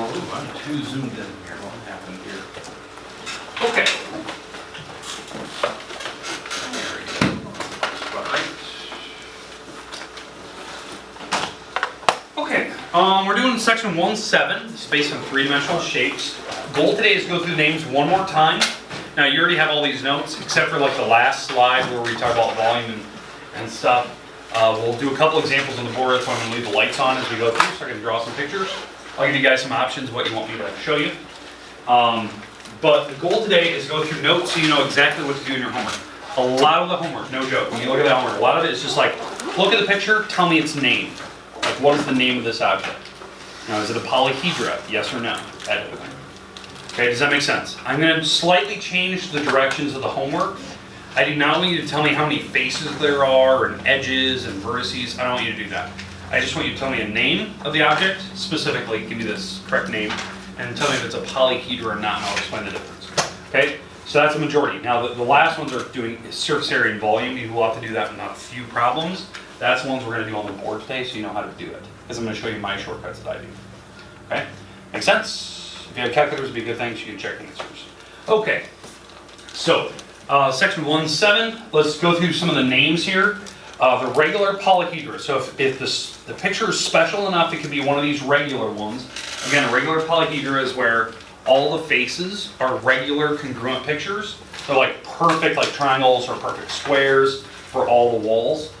I'm too zoomed in here. What happened here? Okay. There we go. That's about right. Okay. We're doing section 1.7. It's based on three-dimensional shapes. Goal today is to go through the names one more time. Now you already have all these notes, except for like the last slide where we talk about volume and stuff. We'll do a couple examples on the board. That's why I'm going to leave the lights on as we go through, so I can draw some pictures. I'll give you guys some options of what you want me to show you. But the goal today is to go through notes so you know exactly what to do in your homework. A lot of the homework, no joke, when you look at the homework, a lot of it is just like, look at the picture, tell me its name. Like, what is the name of this object? Now, is it a polyhedra? Yes or no? That type of thing. Okay, does that make sense? I'm going to slightly change the directions of the homework. I do not want you to tell me how many faces there are, and edges, and vertices. I don't want you to do that. I just want you to tell me a name of the object, specifically, give me this correct name, and tell me if it's a polyhedra or not, and I'll explain the difference. Okay, so that's a majority. Now, the last ones are doing surface area and volume. You will have to do that in a few problems. That's the ones we're going to do on the board today, so you know how to do it. Because I'm going to show you my shortcuts that I do. Okay, make sense? If you have calculators, it'd be a good thing, so you can check the answers. Okay, so section 1.7, let's go through some of the names here. The regular polyhedra. So if the picture is special enough, it could be one of these regular ones. Again, a regular polyhedra is where all the faces are regular congruent pictures. They're like perfect, like triangles or perfect squares for all the walls.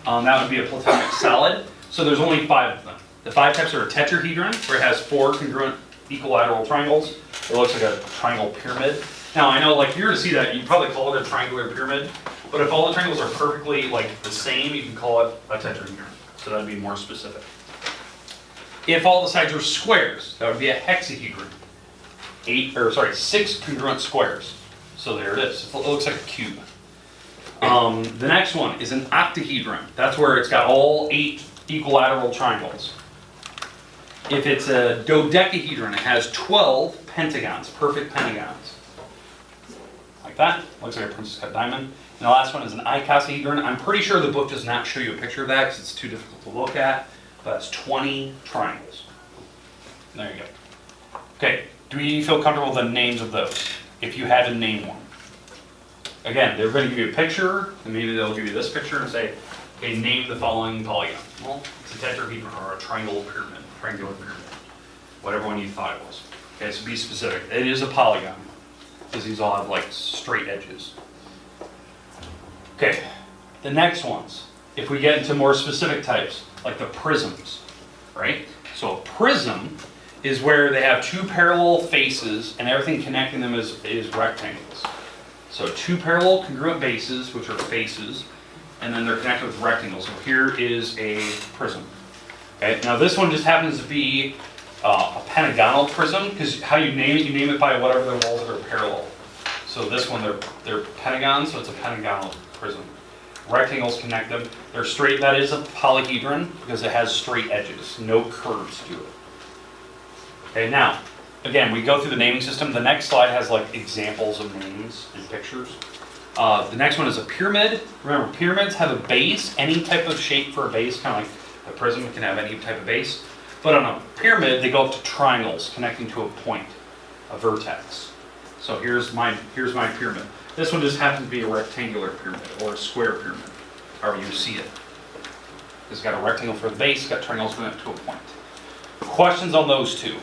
That would be a platonic solid. So there's only 5 of them. The 5 types are a tetrahedron, where it has 4 congruent equilateral triangles. It looks like a triangle pyramid. Now I know, like, if you were to see that, you'd probably call it a triangular pyramid. But if all the triangles are perfectly like the same, you can call it a tetrahedron. So that would be more specific. If all the sides are squares, that would be a hexahedron. 6 congruent squares. So there it is. It looks like a cube. The next one is an octahedron. That's where it's got all 8 equilateral triangles. If it's a dodecahedron, it has 12 pentagons, perfect pentagons. Like that. Looks like a princess cut diamond. And the last one is an icosahedron. I'm pretty sure the book does not show you a picture of that because it's too difficult to look at. But that's 20 triangles. There you go. Okay, do you feel comfortable with the names of those? If you had to name one. Again, they're going to give you a picture, and maybe they'll give you this picture and say, okay, name the following polygon. Well, it's a tetrahedron or a triangular pyramid, whatever one you thought it was. Okay, so be specific. It is a polygon, because these all have like straight edges. Okay, the next ones, if we get into more specific types, like the prisms, right? So a prism is where they have 2 parallel faces, and everything connecting them is rectangles. So 2 parallel congruent bases, which are faces, and then they're connected with rectangles. So here is a prism. Okay, now this one just happens to be a pentagonal prism, because how you name it by whatever the walls that are parallel. So this one, they're pentagons, so it's a pentagonal prism. Rectangles connect them. They're straight. That is a polyhedron because it has straight edges, no curves to it. Okay, now, again, we go through the naming system. The next slide has like examples of names and pictures. The next one is a pyramid. Remember, pyramids have a base, any type of shape for a base, kind of like a prism can have any type of base. But on a pyramid, they go up to triangles connecting to a point, a vertex. So here's my pyramid. This one just happens to be a rectangular pyramid or a square pyramid, however you see it. It's got a rectangle for the base, it's got triangles going up to a point. Questions on those 2?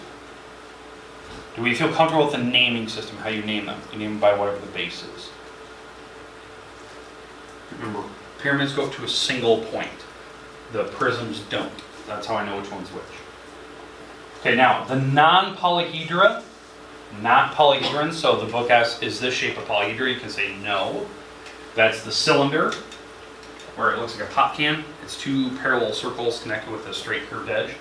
Do we feel comfortable with the naming system, how you name them? You name them by whatever the base is. Remember, pyramids go up to a single point. The prisms don't. That's how I know which one's which. Okay, now, the non-polyhedra, not polyhedron, so the book asks, is this shape a polyhedra? You can say no. That's the cylinder, where it looks like a pop can. It's 2 parallel circles connected with a straight curved edge.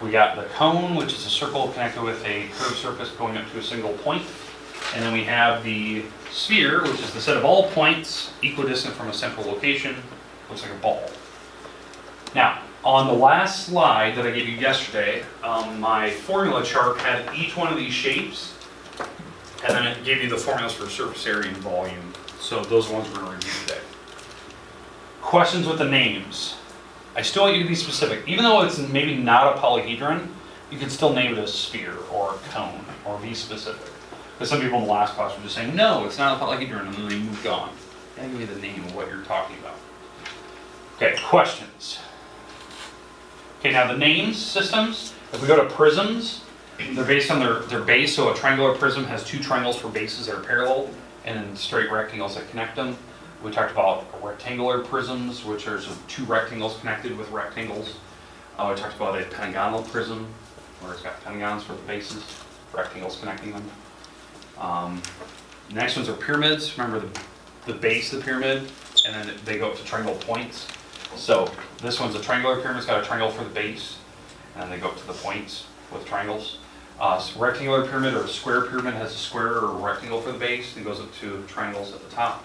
We got the cone, which is a circle connected with a curved surface going up to a single point. And then we have the sphere, which is the set of all points equidistant from a central location. Looks like a ball. Now, on the last slide that I gave you yesterday, my formula chart had each one of these shapes, and then it gave you the formulas for surface area and volume. So those ones we're going to review today. Questions with the names? I still want you to be specific. Even though it's maybe not a polyhedron, you can still name it a sphere or a cone or be specific. Because some people in the last class were just saying, no, it's not a polyhedron, and then they moved on. And give me the name of what you're talking about. Okay, questions. Okay, now the names systems, if we go to prisms, they're based on their base. So a triangular prism has two triangles for bases that are parallel and then straight rectangles that connect them. We talked about rectangular prisms, which are two rectangles connected with rectangles. We talked about a pentagonal prism, where it's got pentagons for the bases, rectangles connecting them. Next ones are pyramids. Remember the base of the pyramid, and then they go up to triangle points. So this one's a triangular pyramid, it's got a triangle for the base, and then they go up to the points with triangles. So rectangular pyramid or a square pyramid has a square or a rectangle for the base, and goes up to triangles at the top.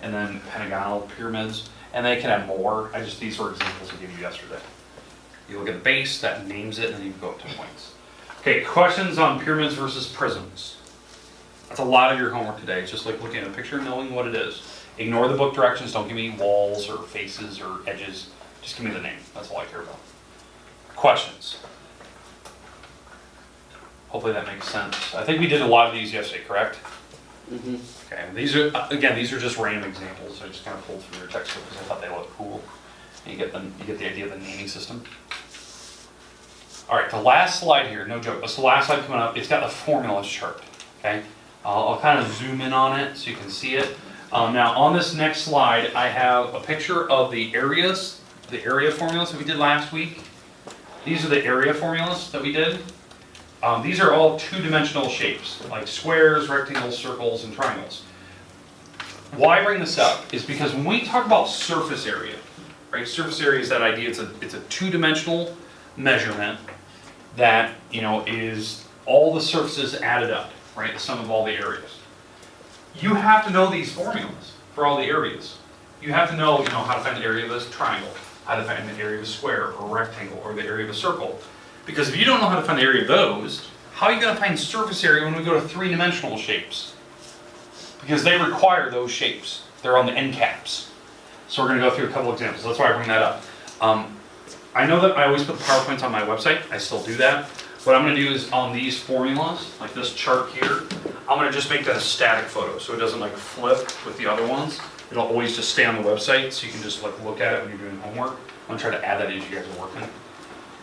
And then pentagonal pyramids, and they can have more. These were examples I gave you yesterday. You look at the base, that names it, and then you go up to points. Okay, questions on pyramids versus prisms. That's a lot of your homework today. It's just like looking at a picture and knowing what it is. Ignore the book directions, don't give me walls or faces or edges. Just give me the name, that's all I care about. Questions? Hopefully that makes sense. I think we did a lot of these yesterday, correct? Mm-hmm. Okay, these are just random examples. I just kind of pulled from your textbook because I thought they looked cool. And you get the idea of the naming system. All right, the last slide here, no joke. That's the last slide coming up. It's got the formulas chart. Okay, I'll kind of zoom in on it so you can see it. Now on this next slide, I have a picture of the areas, the area formulas that we did last week. These are the area formulas that we did. These are all two-dimensional shapes, like squares, rectangles, circles, and triangles. Why I bring this up is because when we talk about surface area, right? Surface area is that idea. It's a two-dimensional measurement that is all the surfaces added up, right? The sum of all the areas. You have to know these formulas for all the areas. You have to know, how to find the area of a triangle, how to find the area of a square or a rectangle, or the area of a circle. Because if you don't know how to find the area of those, how are you going to find surface area when we go to three-dimensional shapes? Because they require those shapes. They're on the end caps. So we're going to go through a couple examples. That's why I bring that up. I know that I always put PowerPoints on my website. I still do that. What I'm going to do is on these formulas, like this chart here, I'm going to just make that a static photo so it doesn't flip with the other ones. It'll always just stay on the website so you can just look at it when you're doing homework. I'm going to try to add that as you guys are working.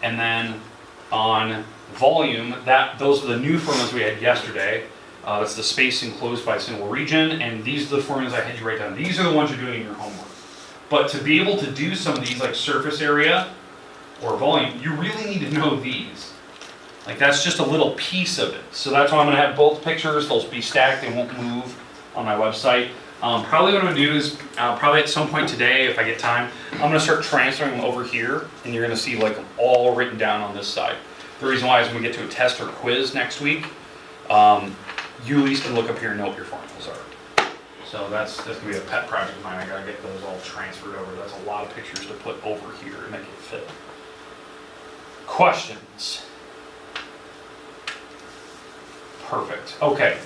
And then on volume, those are the new formulas we had yesterday. That's the space enclosed by a single region, and these are the formulas I had you write down. These are the ones you're doing in your homework. But to be able to do some of these, like surface area or volume, you really need to know these. That's just a little piece of it. So that's why I'm going to have both pictures. They'll be stacked. They won't move on my website. Probably what I'm going to do is, probably at some point today, if I get time, I'm going to start transferring them over here, and you're going to see them all written down on this side. The reason why is when we get to a test or quiz next week, you at least can look up here and know what your formulas are. So that's going to be a pet project of mine. I got to get those all transferred over. That's a lot of pictures to put over here and make it fit. Questions? Perfect. Okay.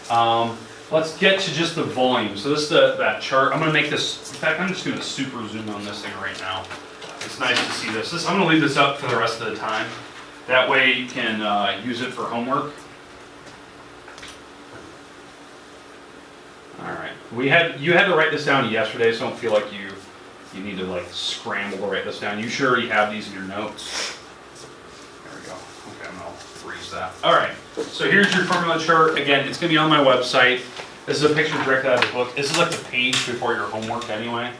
Let's get to just the volume. So this is that chart. I'm going to make this, in fact, I'm just going to super zoom on this thing right now. It's nice to see this. I'm going to leave this up for the rest of the time. That way you can use it for homework. All right. You had to write this down yesterday, so don't feel like you need to scramble to write this down. You sure you have these in your notes? There we go. Okay, I'm going to freeze that. All right. So here's your formula chart. Again, it's going to be on my website. This is a picture directly out of the book. This is the page before your homework anyway.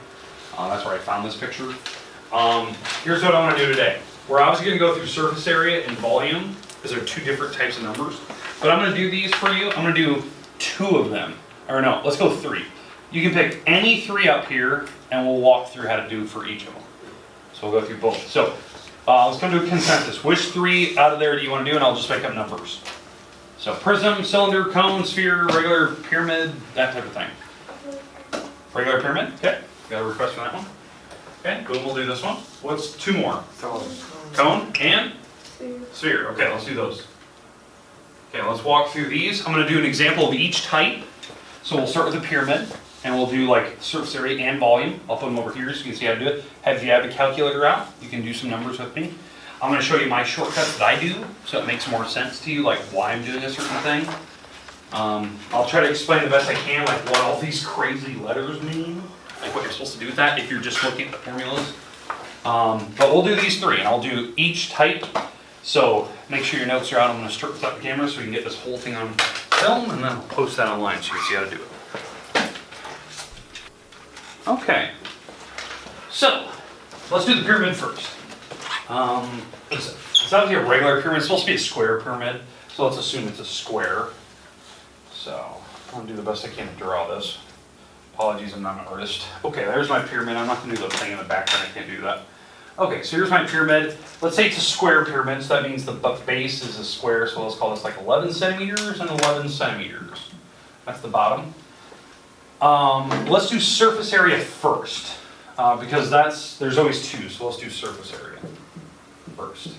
That's where I found this picture. Here's what I want to do today. We're obviously going to go through surface area and volume, because they're two different types of numbers. But I'm going to do these for you. I'm going to do two of them. Or no, let's go three. You can pick any three up here, and we'll walk through how to do for each of them. So we'll go through both. So let's come to a consensus. Which three out of there do you want to do? And I'll just make up numbers. So prism, cylinder, cone, sphere, regular pyramid, that type of thing. Regular pyramid? Okay. Got a request for that one? Okay, boom, we'll do this one. What's two more? Cone and sphere. Okay, let's do those. Okay, let's walk through these. I'm going to do an example of each type. So we'll start with the pyramid, and we'll do like surface area and volume. I'll put them over here so you can see how to do it. If you have a calculator out, you can do some numbers with me. I'm going to show you my shortcuts that I do, so it makes more sense to you, like why I'm doing a certain thing. I'll try to explain the best I can, like what all these crazy letters mean, like what you're supposed to do with that if you're just looking at the formulas. But we'll do these three, and I'll do each type. So make sure your notes are out. I'm going to start with the camera so we can get this whole thing on film, and then I'll post that online so you can see how to do it. Okay, so let's do the pyramid first. It's obviously a regular pyramid. It's supposed to be a square pyramid, so let's assume it's a square. So I'm going to do the best I can to draw this. Apologies, I'm not an artist. Okay, there's my pyramid. I'm not going to do the thing in the background. I can't do that. Okay, so here's my pyramid. Let's say it's a square pyramid, so that means the base is a square, so let's call this like 11 centimeters and 11 centimeters. That's the bottom. Let's do surface area first, because there's always two, so let's do surface area first.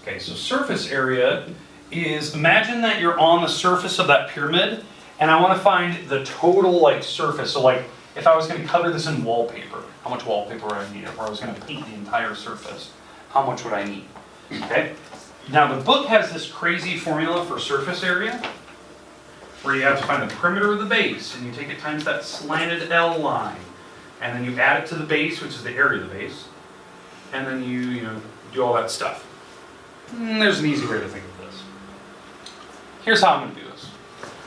Okay, so surface area is, imagine that you're on the surface of that pyramid, and I want to find the total like surface. So like, if I was going to cover this in wallpaper, how much wallpaper would I need? If I was going to paint the entire surface, how much would I need? Okay. Now the book has this crazy formula for surface area, where you have to find the perimeter of the base, and you take it times that slanted L line, and then you add it to the base, which is the area of the base, and then you do all that stuff. There's an easy way to think of this. Here's how I'm going to do this.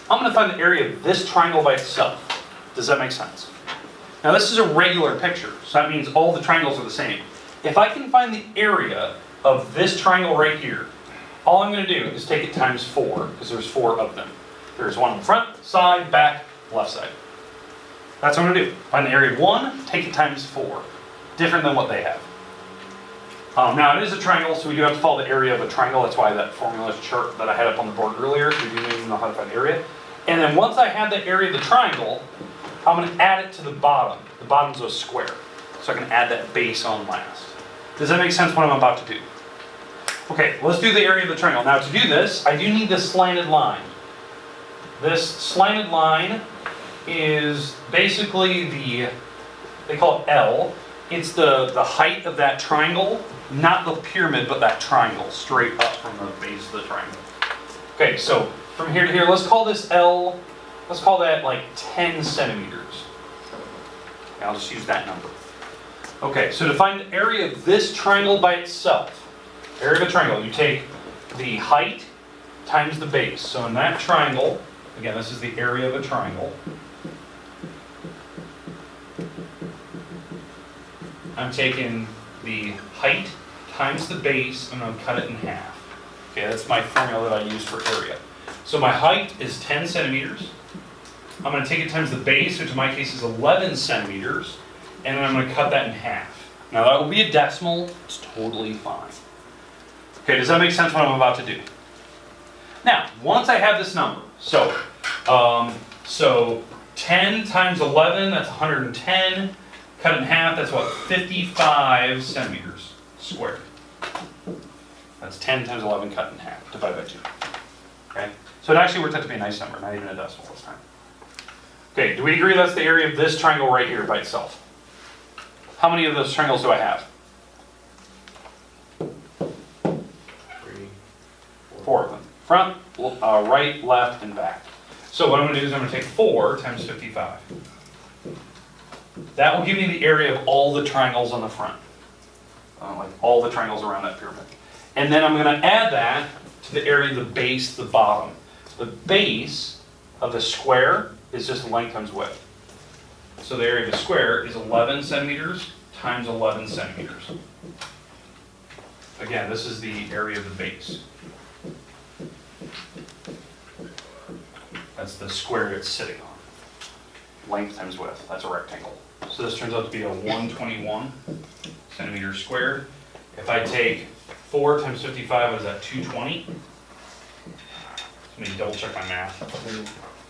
I'm going to find the area of this triangle by itself. Does that make sense? Now this is a regular picture, so that means all the triangles are the same. If I can find the area of this triangle right here, all I'm going to do is take it times 4, because there's 4 of them. There's one on the front, side, back, left side. That's what I'm going to do. Find the area of one, take it times 4. Different than what they have. Now it is a triangle, so we do have to follow the area of a triangle. That's why that formula chart that I had up on the board earlier, we do need to know how to find the area. And then once I have the area of the triangle, I'm going to add it to the bottom. The bottom's a square, so I can add that base on last. Does that make sense what I'm about to do? Okay, let's do the area of the triangle. Now to do this, I do need this slanted line. This slanted line is basically they call it L. It's the height of that triangle, not the pyramid, but that triangle, straight up from the base of the triangle. Okay, so from here to here, let's call this L, let's call that like 10 centimeters. Okay, I'll just use that number. Okay, so to find the area of this triangle by itself, area of a triangle, you take the height times the base. So in that triangle, again, this is the area of a triangle. I'm taking the height times the base, I'm going to cut it in half. Okay, that's my formula that I use for area. So my height is 10 centimeters. I'm going to take it times the base, which in my case is 11 centimeters, and then I'm going to cut that in half. Now that will be a decimal, it's totally fine. Okay, does that make sense what I'm about to do? Now, once I have this number, so 10 times 11, that's 110. Cut it in half, that's what, 55 centimeters squared. That's 10 times 11 cut in half, divided by 2. Okay? So it actually worked out to be a nice number, not even a decimal this time. Okay, do we agree that's the area of this triangle right here by itself? How many of those triangles do I have? 4 of them. Front, right, left, and back. So what I'm going to do is I'm going to take 4 times 55. That will give me the area of all the triangles on the front. Like all the triangles around that pyramid. And then I'm going to add that to the area of the base, the bottom. The base of the square is just length times width. So the area of the square is 11 centimeters times 11 centimeters. Again, this is the area of the base. That's the square it's sitting on. Length times width, that's a rectangle. So this turns out to be a 121 centimeters squared. If I take 4 times 55, what is that, 220? Let me double check my math.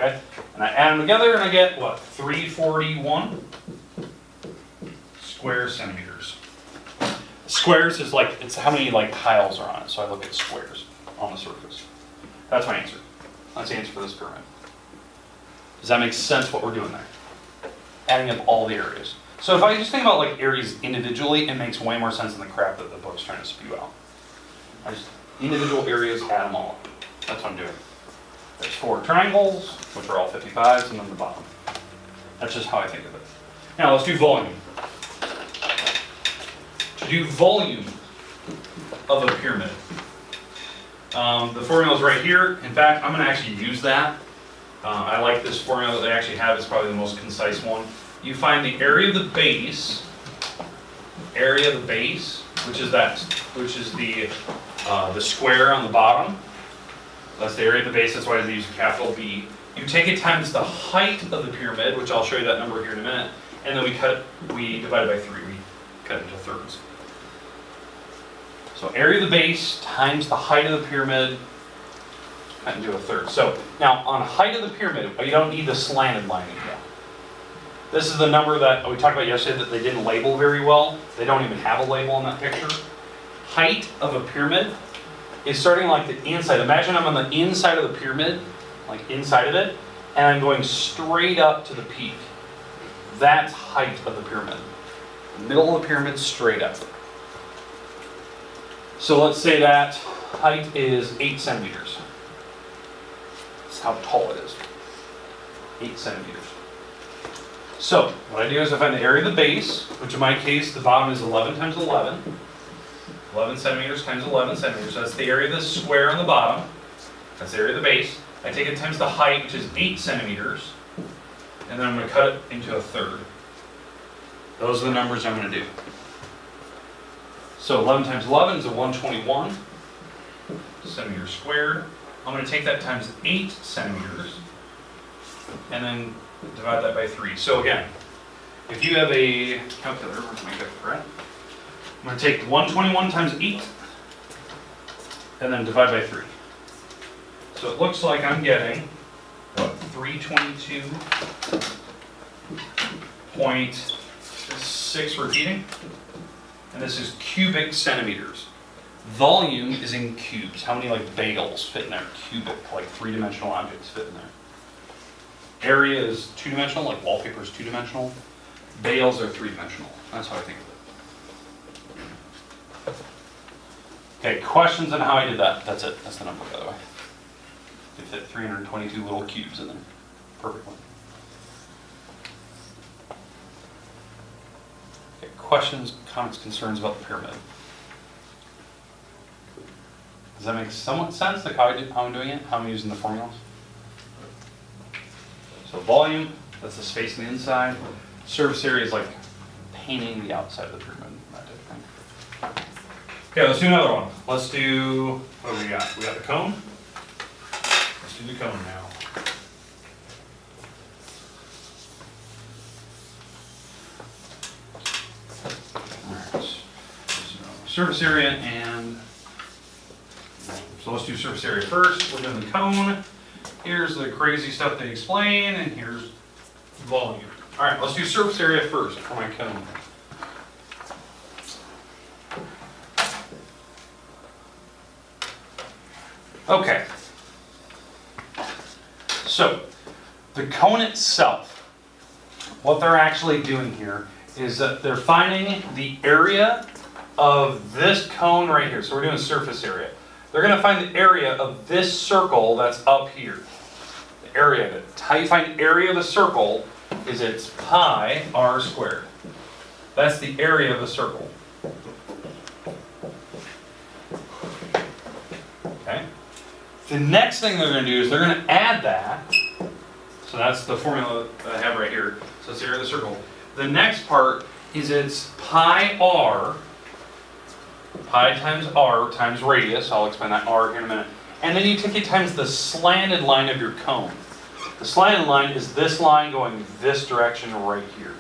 Okay, and I add them together and I get, what, 341 square centimeters. Squares is like, it's how many like tiles are on it, so I look at squares on the surface. That's my answer. That's the answer for this pyramid. Does that make sense what we're doing there? Adding up all the areas. So if I just think about like areas individually, it makes way more sense than the crap that the book's trying to spew out. I just, individual areas, add them all up. That's what I'm doing. There's 4 triangles, which are all 55s, and then the bottom. That's just how I think of it. Now let's do volume. To do volume of a pyramid. The formula is right here. In fact, I'm going to actually use that. I like this formula that they actually have. It's probably the most concise one. You find the area of the base, which is the square on the bottom. That's the area of the base. That's why they use a capital B. You take it times the height of the pyramid, which I'll show you that number here in a minute, and then we divide it by 3. We cut it into thirds. So area of the base times the height of the pyramid, cut into a third. So now on height of the pyramid, you don't need the slanted line anymore. This is the number that we talked about yesterday that they didn't label very well. They don't even have a label in that picture. Height of a pyramid is starting like the inside. Imagine I'm on the inside of the pyramid, like inside of it, and I'm going straight up to the peak. That's height of the pyramid. Middle of the pyramid, straight up. So let's say that height is 8 centimeters. That's how tall it is. 8 centimeters. So what I do is I find the area of the base, which in my case, the bottom is 11 times 11. 11 centimeters times 11 centimeters. That's the area of the square on the bottom. That's the area of the base. I take it times the height, which is 8 centimeters. And then I'm going to cut it into a third. Those are the numbers I'm going to do. So 11 times 11 is a 121 centimeters squared. I'm going to take that times 8 centimeters and then divide that by 3. So again, if you have a calculator, we're going to make that correct. I'm going to take 121 times 8 and then divide by 3. So it looks like I'm getting, what, 322.6 repeating. And this is cubic centimeters. Volume is in cubes. How many like bagels fit in there? Cubic, like 3-dimensional objects fit in there. Area is 2-dimensional, like wallpaper is 2-dimensional. Bales are 3-dimensional. That's how I think of it. Okay, questions on how I did that? That's it. That's the number, by the way. They fit 322 little cubes in there. Perfectly. Okay, questions, comments, concerns about the pyramid? Does that make somewhat sense, like how I'm doing it? How I'm using the formulas? So volume, that's the space on the inside. Surface area is like painting the outside of the pyramid, that type of thing. Okay, let's do another one. Let's do, what do we got? We got the cone. Let's do the cone now. Alright, so surface area and, so let's do surface area first. We're doing the cone. Here's the crazy stuff they explain, and here's volume. All right, let's do surface area first for my cone. Okay. So, the cone itself, what they're actually doing here is that they're finding the area of this cone right here. So we're doing surface area. They're going to find the area of this circle that's up here. The area of it. How you find area of a circle is it's pi r squared. That's the area of a circle. Okay. The next thing they're going to do is they're going to add that. So that's the formula that I have right here. So it's the area of the circle. The next part is it's pi r. Pi times r times radius. I'll explain that r here in a minute. And then you take it times the slanted line of your cone. The slanted line is this line going this direction right here.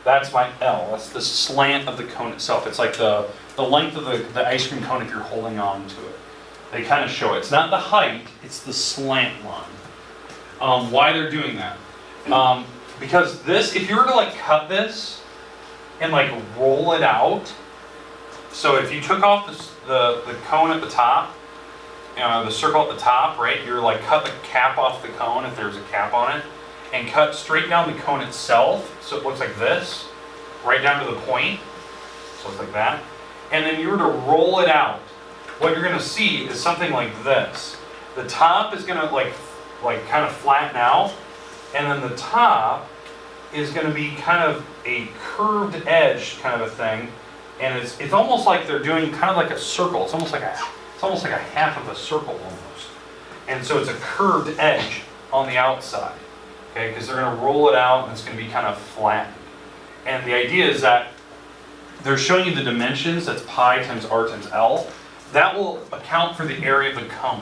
That's my L. That's the slant of the cone itself. It's like the length of the ice cream cone if you're holding on to it. They kind of show it. It's not the height, it's the slant line. Why they're doing that? Because this, if you were to like cut this and like roll it out, so if you took off the cone at the top, the circle at the top, right? You're like cut the cap off the cone if there's a cap on it, and cut straight down the cone itself, so it looks like this, right down to the point, so it looks like that. And then you were to roll it out, what you're going to see is something like this. The top is going to like kind of flatten out, and then the top is going to be kind of a curved edge kind of a thing, and it's almost like they're doing kind of like a circle. It's almost like a half of a circle almost, and so it's a curved edge on the outside. Okay, because they're going to roll it out and it's going to be kind of flattened. And the idea is that they're showing you the dimensions. That's pi times r times l. That will account for the area of the cone.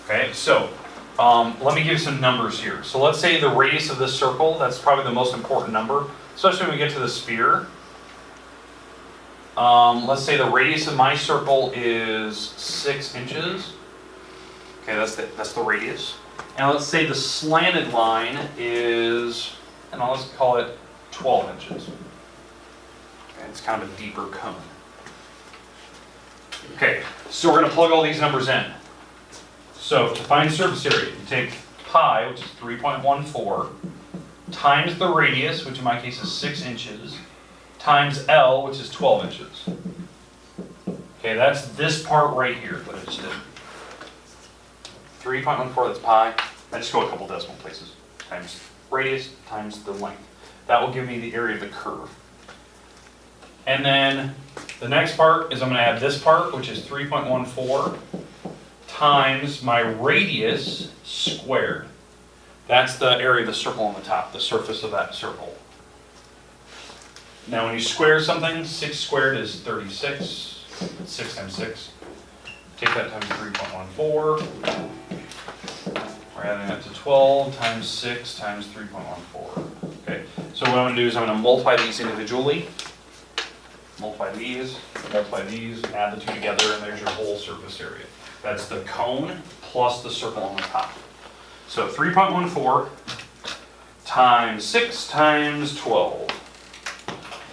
Okay, so let me give you some numbers here. So let's say the radius of this circle, that's probably the most important number, especially when we get to the sphere. Let's say the radius of my circle is 6 inches. Okay, that's the radius. And let's say the slanted line is, and let's call it 12 inches. Okay, it's kind of a deeper cone. Okay, so we're going to plug all these numbers in. So to find surface area, you take pi, which is 3.14, times the radius, which in my case is 6 inches, times L, which is 12 inches. Okay, that's this part right here, what I just did. 3.14, that's pi. I just go a couple decimal places. Times radius times the length. That will give me the area of the curve. And then the next part is I'm going to add this part, which is 3.14 times my radius squared. That's the area of the circle on the top, the surface of that circle. Now when you square something, 6 squared is 36. 6 times 6. Take that times 3.14. We're adding that to 12 times 6 times 3.14. Okay, so what I'm going to do is I'm going to multiply these individually. Multiply these, add the two together, and there's your whole surface area. That's the cone plus the circle on the top. So 3.14 times 6 times 12.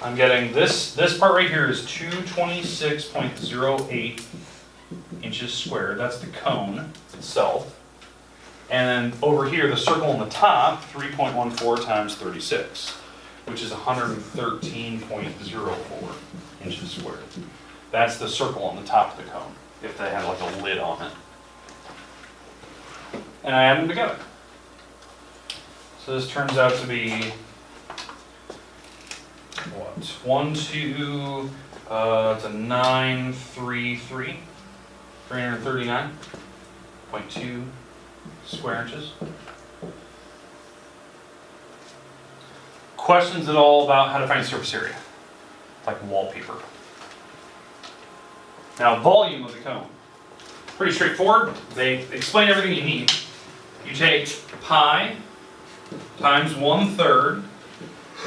I'm getting this part right here is 226.08 inches squared. That's the cone itself. And then over here, the circle on the top, 3.14 times 36, which is 113.04 inches squared. That's the circle on the top of the cone, if they had like a lid on it. And I add them together. So this turns out to be, what, it's a 933, 339.2 square inches. Questions at all about how to find surface area? Like wallpaper. Now, volume of the cone. Pretty straightforward. They explain everything you need. You take pi times 1/3, so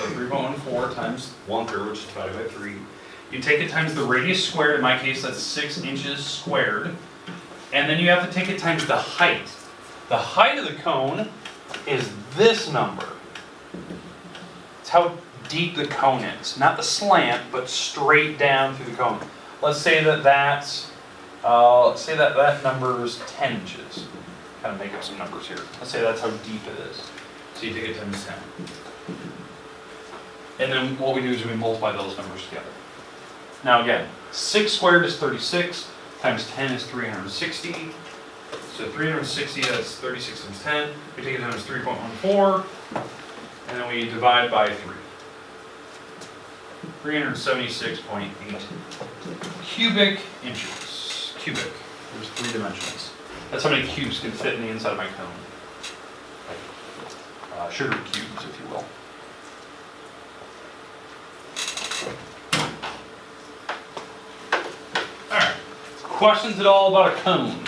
3.14 times 1/3, which is divided by 3. You take it times the radius squared, in my case that's 6 inches squared, and then you have to take it times the height. The height of the cone is this number. It's how deep the cone is. Not the slant, but straight down through the cone. Let's say that number's 10 inches. Kind of make up some numbers here. Let's say that's how deep it is. So you take it times 10. And then what we do is we multiply those numbers together. Now again, 6 squared is 36, times 10 is 360. So 360, that's 36 times 10. We take it times 3.14, and then we divide by 3. 376.8 cubic inches. Cubic. There's 3 dimensions. That's how many cubes can fit in the inside of my cone. Like, sugar cubes, if you will. Alright. Questions at all about a cone?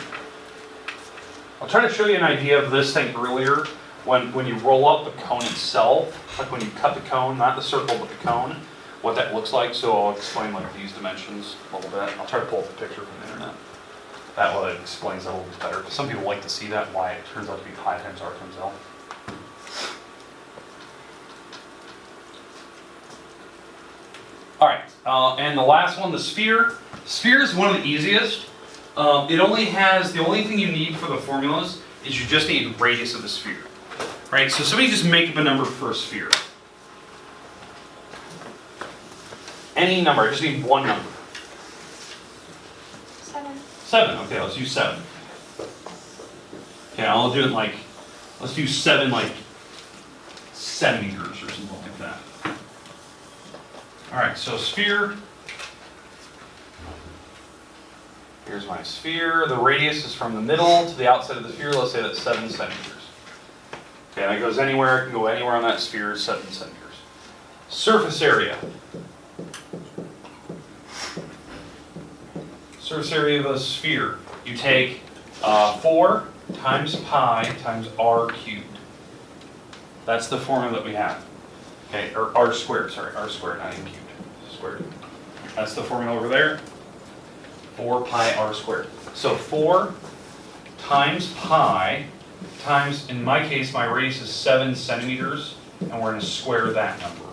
I'll try to show you an idea of this thing earlier. When you roll up the cone itself, like when you cut the cone, not the circle but the cone, what that looks like. So I'll explain like these dimensions a little bit. I'll try to pull up a picture from the internet. That way it explains that a little bit better. Because some people like to see that, why it turns out to be pi times r times l. Alright, and the last one, the sphere. Sphere is one of the easiest. The only thing you need for the formulas is you just need radius of the sphere. Right, so somebody just make up a number for a sphere. Any number, I just need one number. 7. 7, okay, let's use 7. Okay, I'll do it like, let's do 7 like centimeters or something like that. Alright, so sphere. Here's my sphere. The radius is from the middle to the outside of the sphere. Let's say that's 7 centimeters. Okay, and it goes anywhere. It can go anywhere on that sphere, 7 centimeters. Surface area. Surface area of a sphere. You take 4 times pi times r cubed. That's the formula that we have. Okay, or r squared, sorry, r squared, not even cubed. Squared. That's the formula over there. 4 pi r squared. So 4 times pi times, in my case, my radius is 7 centimeters, and we're going to square that number.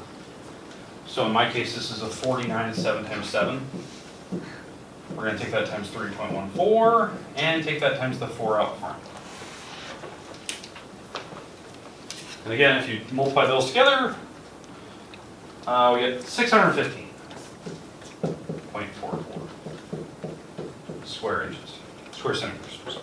So in my case, this is a 49 and 7 times 7. We're going to take that times 3.14, and take that times the 4 out front. And again, if you multiply those together, we get 615.44 square inches, square centimeters. Sorry.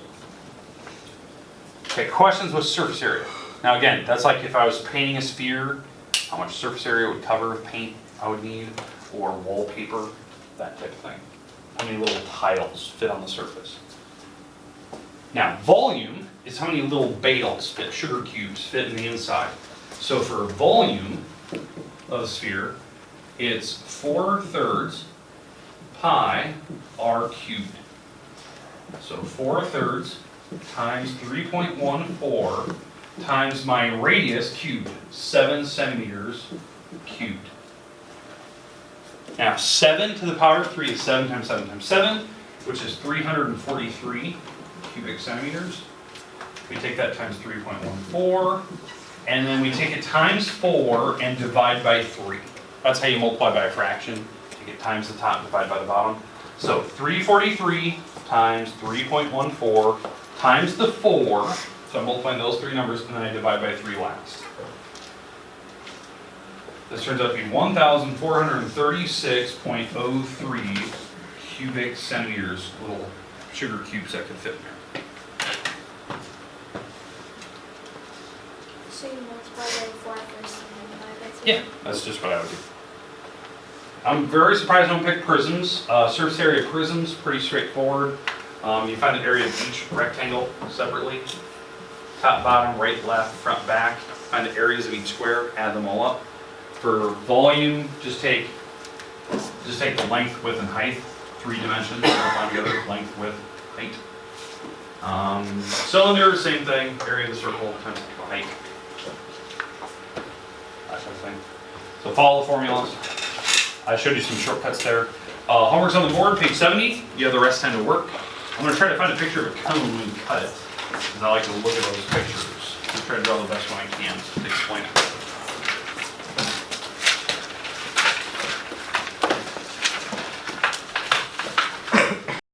Okay, questions with surface area. Now again, that's like if I was painting a sphere, how much surface area would cover of paint I would need, or wallpaper, that type of thing. How many little tiles fit on the surface. Now, volume is how many little bales fit, sugar cubes fit in the inside. So for volume of a sphere, it's 4/3 pi r cubed. So 4/3 times 3.14 times my radius cubed, 7 centimeters cubed. Now 7 to the power of 3 is 7 times 7 times 7, which is 343 cubic centimeters. We take that times 3.14, and then we take it times 4 and divide by 3. That's how you multiply by a fraction. Take it times the top, divide by the bottom. So 343 times 3.14 times the 4, so I'm multiplying those three numbers, and then I divide by 3 last. This turns out to be 1,436.03 cubic centimeters, little sugar cubes that could fit in there. So you multiply by 4 first and then divide by 3? Yeah, that's just what I would do. I'm very surprised I don't pick prisms. Surface area of prisms, pretty straightforward. You find the area of each rectangle separately. Top, bottom, right, left, front, back. Find the areas of each square, add them all up. For volume, just take the length, width, and height, 3 dimensions, combine together, length, width, height. Cylinder, same thing, area of the circle times the height. That type of thing. So follow the formulas. I showed you some shortcuts there. Homework's on the board, page 70. You have the rest time to work. I'm going to try to find a picture of a cone when you cut it, because I like to look at those pictures. I'm trying to draw the best one I can to explain it.